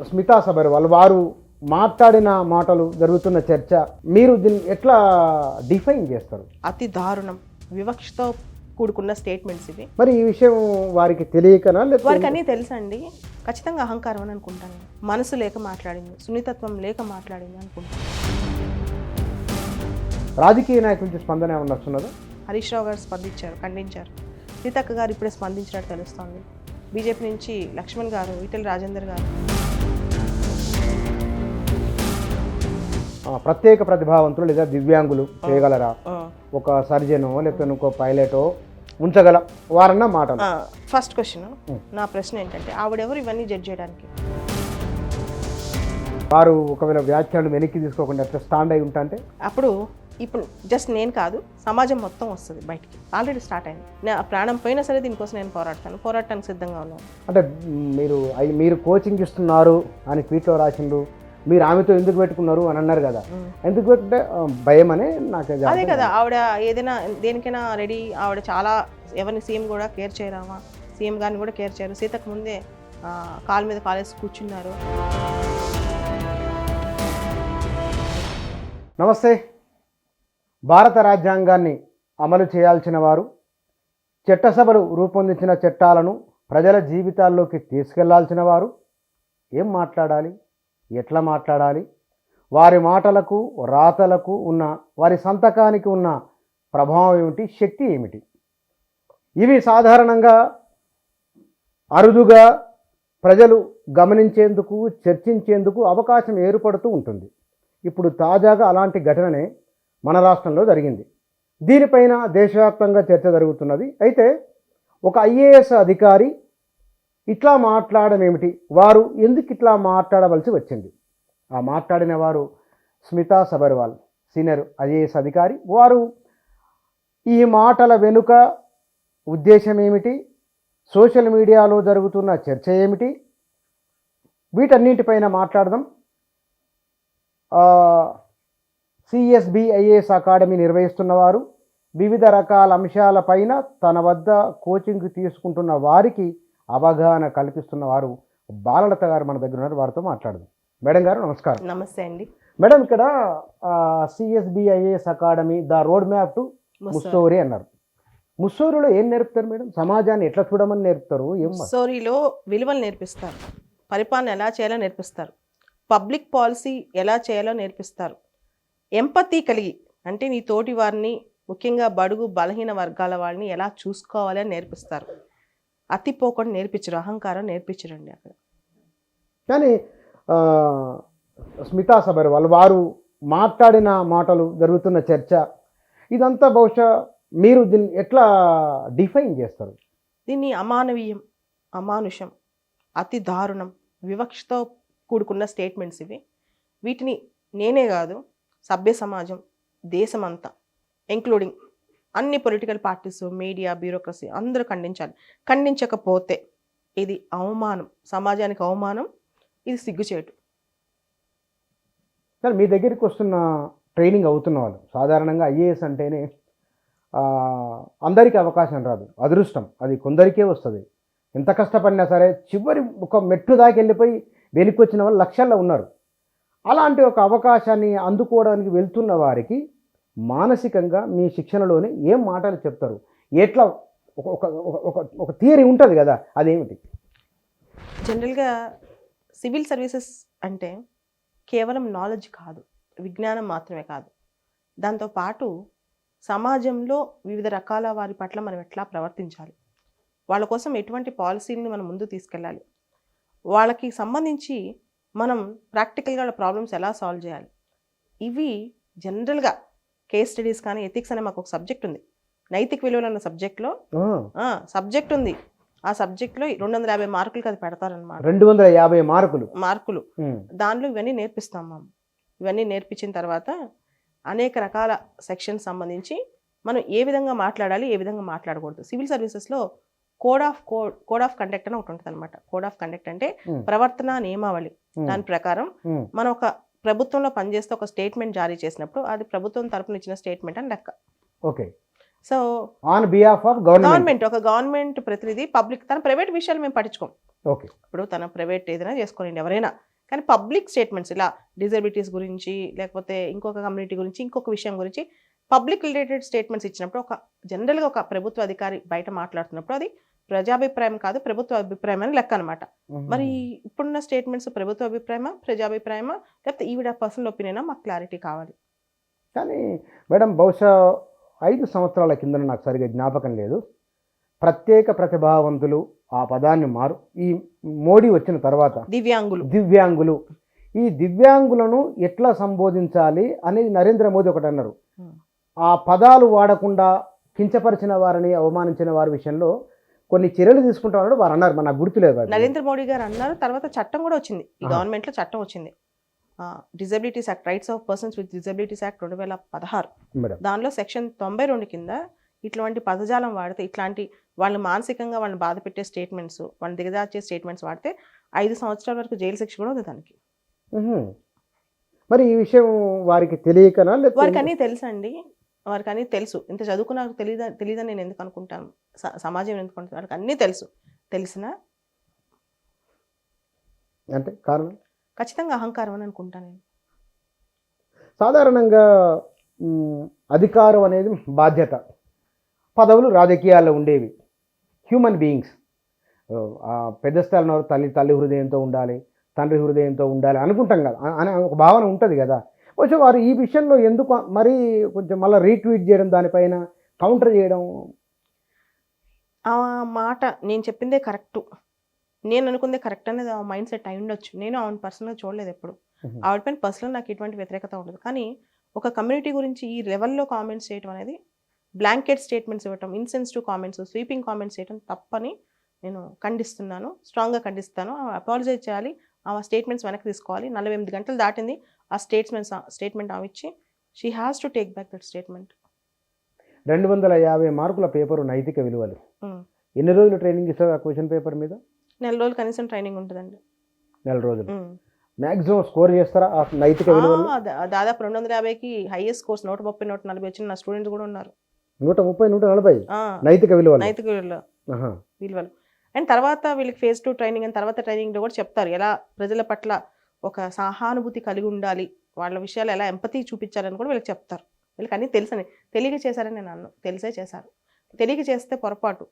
స్మితా సబర్వాల్ వారు మాట్లాడిన మాటలు జరుగుతున్న చర్చ మీరు దీన్ని ఎట్లా డిఫైన్ చేస్తారు? అతి దారుణం, వివక్షతో కూడుకున్న స్టేట్మెంట్స్ ఇవి. మరి ఈ విషయం వారికి తెలియకనా వారికి అన్నీ తెలుసండి. ఖచ్చితంగా అహంకారం అని అనుకుంటాను. మనసు లేక మాట్లాడింది, సున్నితత్వం లేక మాట్లాడింది అనుకుంటాను. రాజకీయ నాయకుల నుంచి స్పందన ఏమన్నా వస్తున్నదా? హరీష్ రావు గారు స్పందించారు, ఖండించారు. సీతక్క గారు ఇప్పుడే స్పందించినట్టు తెలుస్తోంది. బీజేపీ నుంచి లక్ష్మణ్ గారు, ఈటెల రాజేందర్ గారు. ప్రత్యేక ప్రతిభావంతులు లేదా దివ్యాంగులు చేయగలరా? ఒక సర్జనో లేకపోతే ఇంకో పైలటో ఉంచగల వారన్న మాటలు. ఫస్ట్ క్వశ్చన్, నా ప్రశ్న ఏంటంటే ఆవిడెవరు ఇవన్నీ జడ్జ్ చేయడానికి? వారు ఒకవేళ వ్యాఖ్యలు వెనక్కి తీసుకోకుండా ఎట్లా స్టాండ్ అయి ఉంటా అంటే అప్పుడు ఇప్పుడు జస్ట్ నేను కాదు, సమాజం మొత్తం వస్తుంది బయటికి. ఆల్రెడీ స్టార్ట్ అయింది. నా ప్రాణం పోయినా సరే దీనికోసం నేను పోరాడటానికి సిద్ధంగా ఉన్నాను. అంటే మీరు కోచింగ్ ఇస్తున్నారు అని ట్వీట్లో రాసిండ్రు, మీరు ఆమెతో ఎందుకు పెట్టుకున్నారు అని అన్నారు కదా. ఎందుకు పెట్టుకుంటే భయం అనే నాకు అదే కదా. ఆవిడ ఏదైనా దేనికైనా రెడీ. ఆవిడ చాలా ఎవరిని సీఎం కూడా కేర్ చేయరామా, సీఎం గారిని కూడా కేర్ చేయరు. సీతకు ముందే కాలు మీద కాలేసి కూర్చున్నారు. నమస్తే. భారత రాజ్యాంగాన్ని అమలు చేయాల్సిన వారు, చట్టసభలు రూపొందించిన చట్టాలను ప్రజల జీవితాల్లోకి తీసుకెళ్లాల్సిన వారు ఏం మాట్లాడాలి, ఎట్లా మాట్లాడాలి, వారి మాటలకు రాతలకు ఉన్న, వారి సంతకానికి ఉన్న ప్రభావం ఏమిటి, శక్తి ఏమిటి, ఇవి సాధారణంగా అరుదుగా ప్రజలు గమనించేందుకు, చర్చించేందుకు అవకాశం ఏర్పడుతూ ఉంటుంది. ఇప్పుడు తాజాగా అలాంటి ఘటననే మన రాష్ట్రంలో జరిగింది. దీనిపైన దేశవ్యాప్తంగా చర్చ జరుగుతున్నది. అయితే ఒక ఐఏఎస్ అధికారి ఇట్లా మాట్లాడడం ఏమిటి, వారు ఎందుకు ఇట్లా మాట్లాడవలసి వచ్చింది? ఆ మాట్లాడిన వారు స్మితా సబర్వాల్, సీనియర్ ఐఏఎస్ అధికారి. వారు ఈ మాటల వెనుక ఉద్దేశం ఏమిటి, సోషల్ మీడియాలో జరుగుతున్న చర్చ ఏమిటి, వీటన్నింటిపైన మాట్లాడదాం. సిఎస్బి ఐఏఎస్ అకాడమీ నిర్వహిస్తున్నవారు, వివిధ రకాల అంశాలపైన తన వద్ద కోచింగ్ తీసుకుంటున్న వారికి అవగాహన కల్పిస్తున్న వారు బాలలత గారు మన దగ్గర ఉన్నారు. వారితో మాట్లాడదాం. మేడం గారు నమస్కారం. నమస్తే అండి. మేడం, ఇక్కడ CSB IAS academy the road map to Mussoorie అన్నారు. ముస్సోరిలో ఏం నేర్పుతారు మేడం? సమాజాన్ని ఎట్లా చూడమని నేర్పుతారు? ముస్సోరిలో విలువలు నేర్పిస్తారు, పరిపాలన ఎలా చేయాలో నేర్పిస్తారు, పబ్లిక్ పాలసీ ఎలా చేయాలో నేర్పిస్తారు, ఎంపతి కలిగి అంటే నీ తోటి వారిని, ముఖ్యంగా బడుగు బలహీన వర్గాల వాళ్ళని ఎలా చూసుకోవాలి అని నేర్పిస్తారు. అతిపోకుండా నేర్పించరు, అహంకారం నేర్పించరండి అక్కడ. కానీ స్మితా సబర్వాల్ వారు మాట్లాడిన మాటలు, జరుగుతున్న చర్చ, ఇదంతా బహుశా మీరు దీన్ని ఎట్లా డిఫైన్ చేస్తారు? దీన్ని అమానవీయం, అమానుషం, అతి దారుణం, వివక్షతో కూడుకున్న స్టేట్మెంట్స్ ఇవి. వీటిని నేనే కాదు, సభ్య సమాజం, దేశమంతా ఇంక్లూడింగ్ అన్ని పొలిటికల్ పార్టీస్, మీడియా, బ్యూరోక్రసీ అందరూ ఖండించాలి. ఖండించకపోతే ఇది అవమానం, సమాజానికి అవమానం, ఇది సిగ్గుచేటు. సార్, మీ దగ్గరికి వస్తున్న ట్రైనింగ్ అవుతున్న వాళ్ళు సాధారణంగా ఐఏఎస్ అంటేనే అందరికీ అవకాశం రాదు, అదృష్టం అది కొందరికే వస్తుంది. ఎంత కష్టపడినా సరే చివరి ఒక మెట్టు దాకా వెళ్ళిపోయి వెనక్కి వచ్చిన వాళ్ళు లక్షల్లో ఉన్నారు. అలాంటి ఒక అవకాశాన్ని అందుకోవడానికి వెళ్తున్న వారికి మానసికంగా మీ శిక్షణలోనే ఏం మాటలు చెప్తారు? ఎట్లా ఒక థియరీ ఉంటుంది కదా, అదేమిటి? జనరల్గా సివిల్ సర్వీసెస్ అంటే కేవలం నాలెడ్జ్ కాదు, విజ్ఞానం మాత్రమే కాదు. దాంతోపాటు సమాజంలో వివిధ రకాల వారి పట్ల మనం ఎట్లా ప్రవర్తించాలి, వాళ్ళ కోసం ఎటువంటి పాలసీలని మనం ముందు తీసుకెళ్ళాలి, వాళ్ళకి సంబంధించి మనం ప్రాక్టికల్గా వాళ్ళ ప్రాబ్లమ్స్ ఎలా సాల్వ్ చేయాలి, ఇవి జనరల్గా కేస్ స్టడీస్ కానీ ఎథిక్స్ అనే మాకు ఒక సబ్జెక్ట్ ఉంది. నైతిక విలువలు అన్న సబ్జెక్ట్లో సబ్జెక్ట్ ఉంది. ఆ సబ్జెక్ట్లో 250 మార్కులకి అది పెడతారనమాట. 250 మార్కులు. దానిలో ఇవన్నీ నేర్పిస్తాం మనం. ఇవన్నీ నేర్పించిన తర్వాత అనేక రకాల సెక్షన్స్ సంబంధించి మనం ఏ విధంగా మాట్లాడాలి, ఏ విధంగా మాట్లాడకూడదు. సివిల్ సర్వీసెస్లో కోడ్ ఆఫ్ కండక్ట్ అని ఒకటి ఉంటుంది అనమాట. కోడ్ ఆఫ్ కండక్ట్ అంటే ప్రవర్తన నియమావళి. దాని ప్రకారం మనం ఒక ప్రభుత్వంలో పనిచేస్తే ఒక స్టేట్మెంట్ జారీ చేసినప్పుడు అది ప్రభుత్వం తరపున ఇచ్చిన స్టేట్మెంట్ అని లెక్క. Okay. So on behalf of government, ఒక గవర్నమెంట్ ప్రతినిధి, పబ్లిక్, తన ప్రైవేట్ విషయాలు మేము పట్టించుకోం. ఓకే. ఇప్పుడు తన ప్రైవేట్ ఏదైనా చేసుకోండి, ఎవరైనా కానీ పబ్లిక్ స్టేట్మెంట్స్ ఇలా డిజబిలిటీస్ గురించి లేకపోతే ఇంకొక కమ్యూనిటీ గురించి ఇంకొక విషయం గురించి పబ్లిక్ రిలేటెడ్ స్టేట్మెంట్స్ ఇచ్చినప్పుడు ఒక జనరల్గా ఒక ప్రభుత్వ అధికారి బయట మాట్లాడుతున్నప్పుడు అది ప్రజాభిప్రాయం కాదు ప్రభుత్వ అభిప్రాయం అని లెక్క అనమాట. మరి ఇప్పుడున్న స్టేట్మెంట్స్ ప్రభుత్వ అభిప్రాయమా ప్రజాభిప్రాయమా లేకపోతే ఈవిడ పర్సనల్ ఒపీనియనా మాకు క్లారిటీ కావాలి. కానీ మేడం బహుశా 5 సంవత్సరాల కింద నాకు సరిగా జ్ఞాపకం లేదు, ప్రత్యేక ప్రతిభావంతులు ఆ పదాన్ని ఈ మోడీ వచ్చిన తర్వాత దివ్యాంగులు ఈ దివ్యాంగులను ఎట్లా సంబోధించాలి అనేది నరేంద్ర మోదీ ఒకటి అన్నారు. ఆ పదాలు వాడకుండా కించపరిచిన వారిని అవమానించిన వారి విషయంలో కొన్ని చర్యలు తీసుకుంటామని వారు అన్నారు. నాకు గుర్తులేదు. నరేంద్ర మోడీ గారు అన్నారు. తర్వాత చట్టం కూడా వచ్చింది, ఈ గవర్నమెంట్లో చట్టం వచ్చింది, disabilities act, rights of persons with disabilities act 2016. దానిలో సెక్షన్ 92 కింద ఇట్లాంటి పదజాలం వాడితే, ఇట్లాంటి వాళ్ళు మానసికంగా వాళ్ళని బాధ పెట్టే స్టేట్మెంట్స్, వాళ్ళని దిగజార్చే స్టేట్మెంట్స్ వాడితే 5 సంవత్సరాల వరకు జైలు శిక్ష కూడా ఉంది దానికి. మరి ఈ విషయం వారికి తెలియకనా? వారికి అన్నీ తెలుసు అండి, వారికి అన్నీ తెలుసు. ఇంత చదువుకు నాకు తెలియదని నేను ఎందుకు అనుకుంటాను, సమాజం ఎందుకు అనుకుంటాను, వారికి అన్నీ తెలుసు. తెలిసినా అంటే కారణం ఖచ్చితంగా అహంకారం అని అనుకుంటాను నేను. సాధారణంగా అధికారం అనేది బాధ్యత, పదవులు రాజకీయాల్లో ఉండేవి. హ్యూమన్ బీయింగ్స్ పెద్ద స్థాయిలో తల్లి హృదయంతో ఉండాలి, తండ్రి హృదయంతో ఉండాలి అనుకుంటాం కదా, అనే ఒక భావన ఉంటుంది కదా. కొంచెం వారు ఈ విషయంలో ఎందుకు మరీ కొంచెం మళ్ళీ రీట్వీట్ చేయడం, దానిపైన కౌంటర్ చేయడం? ఆ మాట నేను చెప్పిందే కరెక్టు, నేను అనుకుందే కరెక్ట్ అనేది ఆ మైండ్ సెట్ అయి ఉండొచ్చు. నేను ఆవిడ పర్సనల్గా చూడలేదు ఎప్పుడు, ఆవిడ పైన పర్సనల్ నాకు ఎటువంటి వ్యతిరేకత ఉండదు. కానీ ఒక కమ్యూనిటీ గురించి ఈ లెవెల్లో కామెంట్స్ చేయడం అనేది, బ్లాంకెట్ స్టేట్మెంట్స్ ఇవ్వటం, ఇన్సెన్సిటివ్ కామెంట్స్, స్వీపింగ్ కామెంట్స్ చేయడం తప్పని నేను ఖండిస్తున్నాను, స్ట్రాంగ్గా ఖండిస్తాను. అపాలజైజ్ చేయాలి, ఆ స్టేట్మెంట్స్ వెనక్కి తీసుకోవాలి. 48 గంటలు దాటింది ఆ స్టేట్మెంట్ ఆమె ఇచ్చి, she has to take back that statement. 250 మార్కుల పేపరు నైతిక విలువలు. ఎన్ని రోజులు ట్రైనింగ్ ఇస్తారు ఆ క్వశ్చన్ పేపర్ మీద? 4 రోజులు కనీసం ట్రైనింగ్ ఉంటుందండి. 4 రోజులు మ్యాక్సిమం స్కోర్ చేస్తారా ఆ నైతిక విలువలు? దాదాపు 250కి హైయెస్ట్ స్కోర్స్ 130, 140 వచ్చిన నా స్టూడెంట్స్ కూడా ఉన్నారు. 130, 140 నైతిక విలువలు. అండ్ తర్వాత వీళ్ళకి phase 2 ట్రైనింగ్ అని తర్వాత ట్రైనింగ్లో కూడా చెప్తారు ఎలా ప్రజల పట్ల ఒక సహానుభూతి కలిగి ఉండాలి, వాళ్ళ విషయాలు ఎలా ఎంపతి చూపించాలని కూడా వీళ్ళకి చెప్తారు. వీళ్ళకి అన్నీ తెలుసని, తెలియక చేశారని నేను అన్ను, తెలిసే చేశారు. తెలియక చేస్తే పొరపాటు.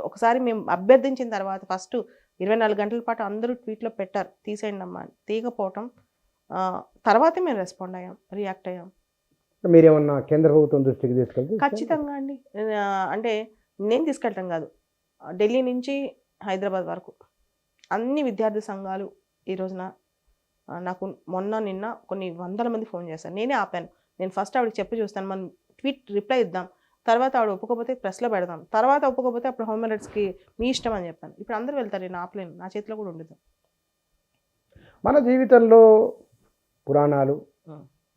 ఒకసారి మేము అభ్యర్థించిన తర్వాత ఫస్ట్ 24 గంటల పాటు అందరూ ట్వీట్లో పెట్టారు తీసేయండి అమ్మా అని, తీయకపోవటం తర్వాతే మేము రెస్పాండ్ అయ్యాం, రియాక్ట్ అయ్యాం. మీరేమన్నా కేంద్ర ప్రభుత్వం దృష్టికి తీసుకెళ్తే? ఖచ్చితంగా అండి, అంటే నేను తీసుకెళ్ళటం కాదు, ఢిల్లీ నుంచి హైదరాబాద్ వరకు అన్ని విద్యార్థి సంఘాలు ఈ రోజున నాకు నిన్న కొన్ని 100 మంది ఫోన్ చేశారు. నేనే ఆపాను. నేను ఫస్ట్ ఆవిడకి చెప్పి చూస్తాను, మనం ట్వీట్ రిప్లై ఇద్దాం, తర్వాత ఆవిడ ఒప్పుకోకపోతే ప్రెస్లో పెడదాం, తర్వాత ఒప్పుకోకపోతే అప్పుడు హ్యూమన్ రైట్స్కి మీ ఇష్టం అని చెప్పాను. ఇప్పుడు అందరూ వెళ్తారు, నేను ఆపలేను, నా చేతిలో కూడా ఉండదు. మన జీవితంలో పురాణాలు,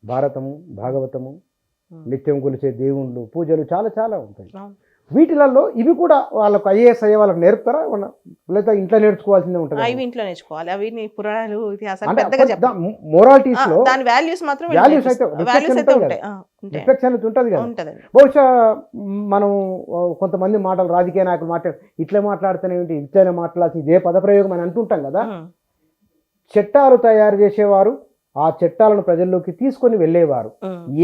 భారతము, భాగవతము, నిత్యం కొలిచే దేవుళ్ళు, పూజలు చాలా చాలా ఉంటాయి. వీటిలలో ఇవి కూడా వాళ్ళకు ఐఏఎస్ అయ్యే వాళ్ళకి నేర్పుతారా, లేదా ఇంట్లో నేర్చుకోవాల్సిందే ఉంటుంది? అవి ఇంట్లో నేర్చుకోవాలి, అవి పురాణాలు, ఇతిహాసాలు మొరాలిటీస్ లో దాని వాల్యూస్ మాత్రం రిఫ్లెక్షన్ ఉంటుంది కదా. బహుశా మనం కొంతమంది మాటలు రాజకీయ నాయకులు ఇట్లా మాట్లాడుతూనే ఏంటి, ఇట్లనే మాట్లాడాల్సి ఇదే పదప్రయోగం అని అంటుంటాం కదా. చట్టాలు తయారు చేసేవారు ఆ చట్టాలను ప్రజల్లోకి తీసుకొని వెళ్ళేవారు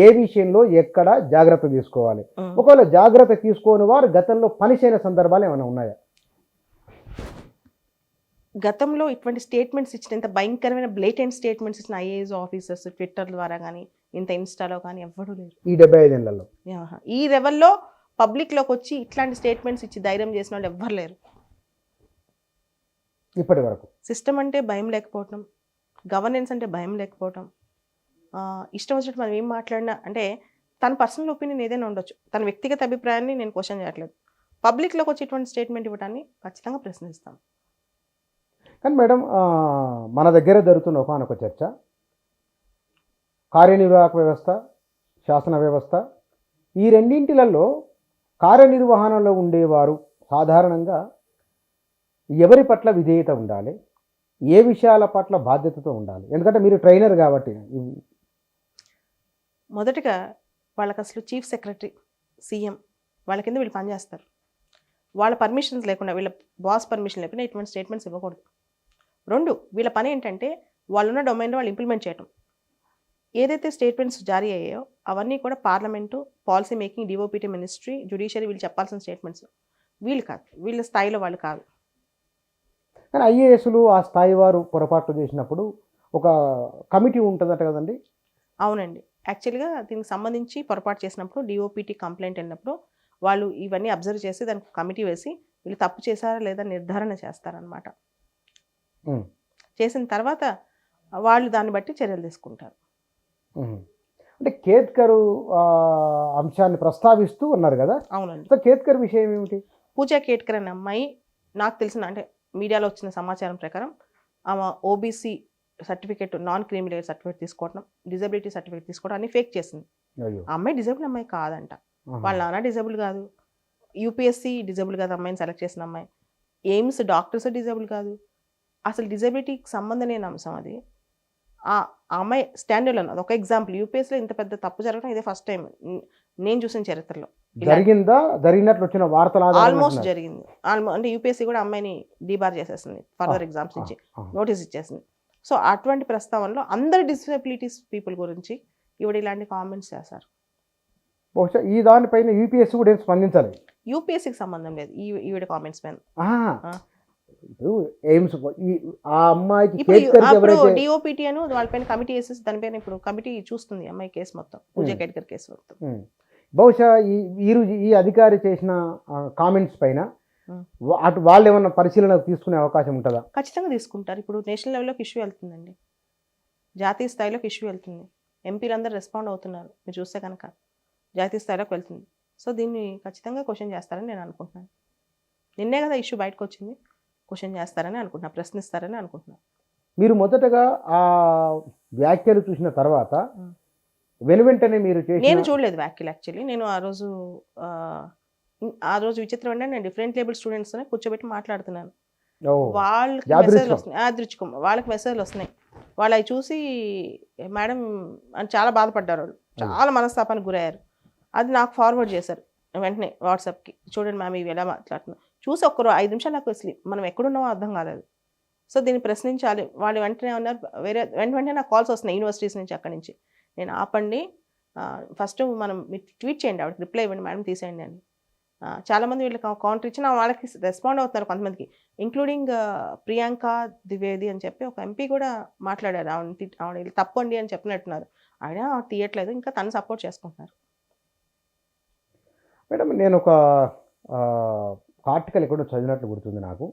ఏ విషయంలో ఎక్కడ జాగ్రత్త తీసుకోవాలి, ఒకవేళ జాగ్రత్త తీసుకోని వారు గతంలో పనిచేయని సందర్భాలు ఏమైనా ఉన్నాయా? గతంలో ఇటువంటి స్టేట్మెంట్స్ ఇచ్చిన, ఇంత భయంకరమైన బ్లేటెంట్ స్టేట్మెంట్స్ ఇచ్చిన ఐఏఎస్ ఆఫీసర్స్ ట్విట్టర్ ద్వారా కానీ ఇంత ఇన్స్టాలో కానీ ఎవ్వరూ లేరు ఈ 75 ఏళ్లలో. ఈ లెవెల్లో పబ్లిక్లోకి వచ్చి ఇట్లాంటి స్టేట్మెంట్స్ ఇచ్చి ధైర్యం చేసిన వాళ్ళు ఎవ్వరు లేరు ఇప్పటి వరకు. సిస్టమ్ అంటే భయం లేకపోవటం, గవర్నెన్స్ అంటే భయం లేకపోవటం, ఇష్టం వచ్చినట్టు మనం ఏం మాట్లాడినా, అంటే తన పర్సనల్ ఒపీనియన్ ఏదైనా ఉండొచ్చు, తన వ్యక్తిగత అభిప్రాయాన్ని నేను క్వశ్చన్ చేయట్లేదు, పబ్లిక్లోకి వచ్చి ఇటువంటి స్టేట్మెంట్ ఇవ్వడాన్ని ఖచ్చితంగా ప్రశ్నిస్తాం. కానీ మేడం, మన దగ్గర జరుగుతున్న ఒకనొక చర్చ, కార్యనిర్వాహక వ్యవస్థ, శాసన వ్యవస్థ, ఈ రెండింటిలలో కార్యనిర్వహణలో ఉండేవారు సాధారణంగా ఎవరి పట్ల విధేయత ఉండాలి, ఏ విషయాల పట్ల బాధ్యతతో ఉండాలి? ఎందుకంటే మీరు ట్రైనర్ కాబట్టి. మొదటగా వాళ్ళకి అసలు చీఫ్ సెక్రటరీ, సీఎం వాళ్ళ కింద వీళ్ళు పనిచేస్తారు. వాళ్ళ పర్మిషన్స్ లేకుండా, వీళ్ళ బాస్ పర్మిషన్ లేకుండా ఇటువంటి స్టేట్మెంట్స్ ఇవ్వకూడదు. 2, వీళ్ళ పని ఏంటంటే వాళ్ళున్న డొమైన్లో వాళ్ళు ఇంప్లిమెంట్ చేయటం. ఏదైతే స్టేట్మెంట్స్ జారీ అయ్యాయో అవన్నీ కూడా parliament, policy making, DoPT ministry, judiciary వీళ్ళు చెప్పాల్సిన స్టేట్మెంట్స్. వీళ్ళు కాదు, వీళ్ళ స్థాయిలో వాళ్ళు కాదు. కానీ ఐఏఎస్లు ఆ స్థాయి వారు పొరపాట్లు చేసినప్పుడు ఒక కమిటీ ఉంటుందట కదండి. అవునండి. యాక్చువల్గా దీనికి సంబంధించి పొరపాటు చేసినప్పుడు డిఓపిటీ కంప్లైంట్ అయినప్పుడు వాళ్ళు ఇవన్నీ అబ్జర్వ్ చేసి దానికి కమిటీ వేసి వీళ్ళు తప్పు చేశారా లేదా నిర్ధారణ చేస్తారనమాట. ఉమ్, చేసిన తర్వాత వాళ్ళు దాన్ని బట్టి చర్యలు తీసుకుంటారు. ఉమ్. అంటే కేత్కర్ అంశాన్ని ప్రస్తావిస్తూ ఉన్నారు కదా. అవునండి. సో కేత్కర్ విషయం ఏమిటి? పూజా కేట్కర్ అనే అమ్మాయి నాకు తెలిసిన అంటే మీడియాలో వచ్చిన సమాచారం ప్రకారం ఆమె OBC certificate, non criminal certificate తీసుకోవడం, డిజబిలిటీ సర్టిఫికేట్ తీసుకోవడం అన్ని ఫేక్ చేసింది. అయ్యో. ఆ అమ్మాయి డిజబుల్ అమ్మాయి కాదంట. వాళ్ళ నాన్న డిజబుల్ కాదు, యూపీఎస్సీ డిజబుల్ కాదు, అమ్మాయిని సెలెక్ట్ చేసిన అమ్మాయి. ఎయిమ్స్ డాక్టర్స్ డిజబుల్ కాదు. అసలు డిజబిలిటీకి సంబంధం లేని అంశం అది. ఆ అమ్మాయి స్టాండర్డ్ అన్నది ఒక ఎగ్జాంపుల్. యూపీఎస్సీలో ఇంత పెద్ద తప్పు జరగడం ఇదే ఫస్ట్ టైం నేను చూసిన చరిత్రలో. జరిగిందా? జరిగినట్లు వచ్చిన వార్తలు ఆల్మోస్ట్ జరిగింది. అంటే యూపీఎస్సీ కూడా అమ్మాయిని డీబార్ చేసేసింది, ఫర్దర్ ఎగ్జామ్స్ నుంచి నోటీస్ ఇచ్చేసింది. సో అటువంటి ప్రస్తావనలో అందరు డిసబిలిటీస్ పీపుల్ గురించి ఈవిడ ఇలాంటి కామెంట్స్ చేశారు. బహుశా ఈ దానిపైన యూపీఎస్సీ కూడా ఏం స్పందించాలి. యూపీఎస్సీకి సంబంధం లేదు ఈవిడ కామెంట్స్ పైన. ఇప్పుడు ఎయిమ్స్ ఆ అమ్మాయికి ఇప్పుడు డిఓపిటీ అని వాళ్ళపైన కమిటీ వేసేసి దానిపైన ఇప్పుడు కమిటీ చూస్తుంది అమ్మాయి కేసు మొత్తం, పూజా కేట్కర్ కేసు మొత్తం. బహుశా ఈ అధికారి చేసిన కామెంట్స్ పైన అటు వాళ్ళు ఏమన్నా పరిశీలన తీసుకునే అవకాశం ఉంటుందా? ఖచ్చితంగా తీసుకుంటారు. ఇప్పుడు నేషనల్ లెవెల్లోకి ఇష్యూ వెళ్తుందండి, జాతీయ స్థాయిలోకి ఇష్యూ వెళ్తుంది, ఎంపీలు అందరూ రెస్పాండ్ అవుతున్నారు. మీరు చూస్తే కనుక జాతీయ స్థాయిలోకి వెళ్తుంది. సో దీన్ని ఖచ్చితంగా క్వశ్చన్ చేస్తారని నేను అనుకుంటున్నాను. నిన్నే కదా ఇష్యూ బయటకు వచ్చింది, క్వశ్చన్ చేస్తారని అనుకుంటున్నా, ప్రశ్నిస్తారని అనుకుంటున్నాను. మీరు మొదటగా ఆ వ్యాఖ్యలు చూసిన తర్వాత వెనువెంటనే మీరు నేను చూడలేదు వ్యాఖ్యలు. యాక్చువల్లీ నేను ఆ రోజు విచిత్రం అంటే నేను డిఫరెంట్ లేబుల్ స్టూడెంట్స్ కూర్చోబెట్టి మాట్లాడుతున్నాను. వాళ్ళకి మెసేజ్లు వస్తున్నాయి, యాదృచ్ఛికం వాళ్ళకి మెసేజ్లు వస్తున్నాయి. వాళ్ళు అవి చూసి మేడం అని చాలా బాధపడ్డారు, వాళ్ళు చాలా మనస్తాపానికి గురయ్యారు. అది నాకు ఫార్వర్డ్ చేశారు వెంటనే వాట్సాప్కి. చూడండి మ్యామ్ ఇవి ఎలా మాట్లాడుతున్నాం చూసి ఒక్కరు 5 నిమిషాలు నాకు అసలు మనం ఎక్కడున్నామో అర్థం కాలేదు. సో దీన్ని ప్రశ్నించాలి. వాళ్ళు వెంటనే ఉన్నారు, వెంటనే నాకు కాల్స్ వస్తున్నాయి యూనివర్సిటీస్ నుంచి, అక్కడి నుంచి. నేను ఆపండి, ఫస్ట్ మనం మీరు ట్వీట్ చేయండి, ఆవిడకి రిప్లై ఇవ్వండి మేడం, తీసేయండి అని. చాలామంది వీళ్ళకి కౌంటర్ ఇచ్చిన వాళ్ళకి రెస్పాండ్ అవుతున్నారు కొంతమందికి, ఇంక్లూడింగ్ ప్రియాంక ద్వివేది అని చెప్పి ఒక ఎంపీ కూడా మాట్లాడారు. ఆవిడ తప్పు అండి అని చెప్పినట్టున్నారు. ఆయన తీయట్లేదు, ఇంకా తను సపోర్ట్ చేసుకుంటున్నారు. మేడం నేను ఒక ఆర్టికల్ ఎక్కడో చదివినట్లు గుర్తుంది నాకు.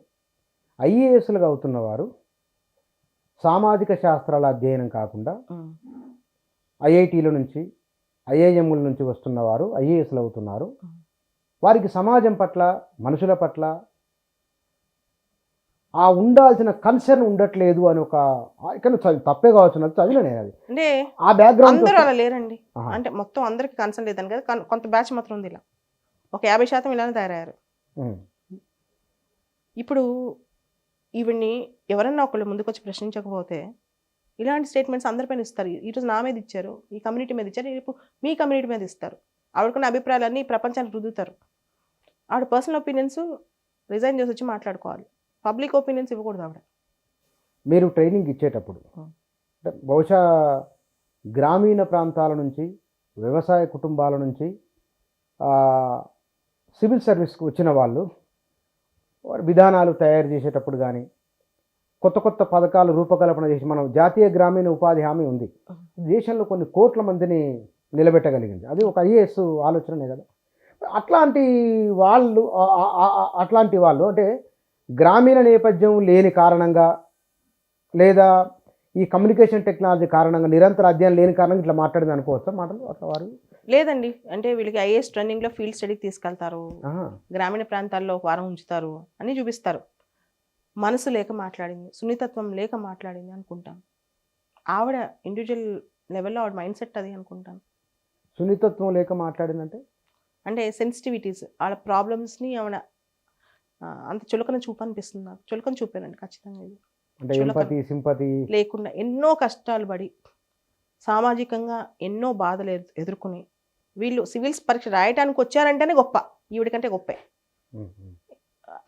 ఐఏఎస్లుగా అవుతున్న వారు సామాజిక శాస్త్రాల అధ్యయనం కాకుండా ఐఐటీల నుంచి, ఐఐఎంల నుంచి వస్తున్న వారు ఐఏఎస్లు అవుతున్నారు. వారికి సమాజం పట్ల, మనుషుల పట్ల ఆ ఉండాల్సిన కన్సర్న్ ఉండట్లేదు అని ఒక ఇక్కడ తప్పే కావచ్చు చదివిన నేను. అది అంటే ఆ బ్యాక్గ్రౌండ్ అందరూ అలా లేరండి. అంటే మొత్తం అందరికి కన్సర్న్ లేదని కదా, కొంత బ్యాచ్ మాత్రం ఉంది ఇలా, ఒక 50% ఇలానే తయారయ్యారు. ఇప్పుడు ఈవిడ్ని ఎవరన్నా ఒకళ్ళు ముందుకు వచ్చి ప్రశ్నించకపోతే ఇలాంటి స్టేట్మెంట్స్ అందరిపైన ఇస్తారు. ఈరోజు నా మీద ఇచ్చారు, ఈ కమ్యూనిటీ మీద ఇచ్చారు, రేపు మీ కమ్యూనిటీ మీద ఇస్తారు. ఆవిడకున్న అభిప్రాయాలన్నీ ప్రపంచానికి రుద్దుతారు. ఆవిడ పర్సనల్ ఒపీనియన్స్ రిజైన్ చేసి వచ్చి మాట్లాడుకోవాలి, పబ్లిక్ ఒపీనియన్స్ ఇవ్వకూడదు ఆవిడ. మీరు ట్రైనింగ్ ఇచ్చేటప్పుడు బహుశా గ్రామీణ ప్రాంతాల నుంచి, వ్యవసాయ కుటుంబాల నుంచి సివిల్ సర్వీస్కి వచ్చిన వాళ్ళు విధానాలు తయారు చేసేటప్పుడు కానీ, కొత్త కొత్త పథకాలు రూపకల్పన చేసి, మనం జాతీయ గ్రామీణ ఉపాధి హామీ ఉంది, దేశంలో కొన్ని కోట్ల మందిని నిలబెట్టగలిగింది. అది ఒక ఐఏఎస్ ఆలోచనే కదా. అట్లాంటి వాళ్ళు అంటే గ్రామీణ నేపథ్యం లేని కారణంగా, లేదా ఈ కమ్యూనికేషన్ టెక్నాలజీ కారణంగా, నిరంతర అధ్యయనం లేని కారణంగా ఇట్లా మాట్లాడింది అనుకోవచ్చా మాటలు అట్లా వారు? లేదండి, అంటే వీళ్ళకి ఐఏఎస్ ట్రైనింగ్లో ఫీల్డ్ స్టడీకి తీసుకెళ్తారు, గ్రామీణ ప్రాంతాల్లో ఒక వారం ఉంచుతారు, అన్నీ చూపిస్తారు. మనసు లేక మాట్లాడింది, సున్నితత్వం లేక మాట్లాడింది అనుకుంటాం. ఆవిడ ఇండివిజువల్ లెవెల్లో ఆవిడ మైండ్ సెట్ అది అనుకుంటాను. సున్నితత్వం లేక మాట్లాడిందంటే అంటే సెన్సిటివిటీస్, ఆవిడ ప్రాబ్లమ్స్ని ఆవిడ అంత చులకన చూపనిపిస్తుంది నాకు. చులకన చూపానండి ఖచ్చితంగా. ఇది అంటే ఎంపతి, సింపతి లేకుండా ఎన్నో కష్టాలు పడి, సామాజికంగా ఎన్నో బాధలు ఎదుర్కొని వీళ్ళు సివిల్స్ పరీక్ష రాయటానికి వచ్చారంటేనే గొప్ప, ఈవిడికంటే గొప్పే.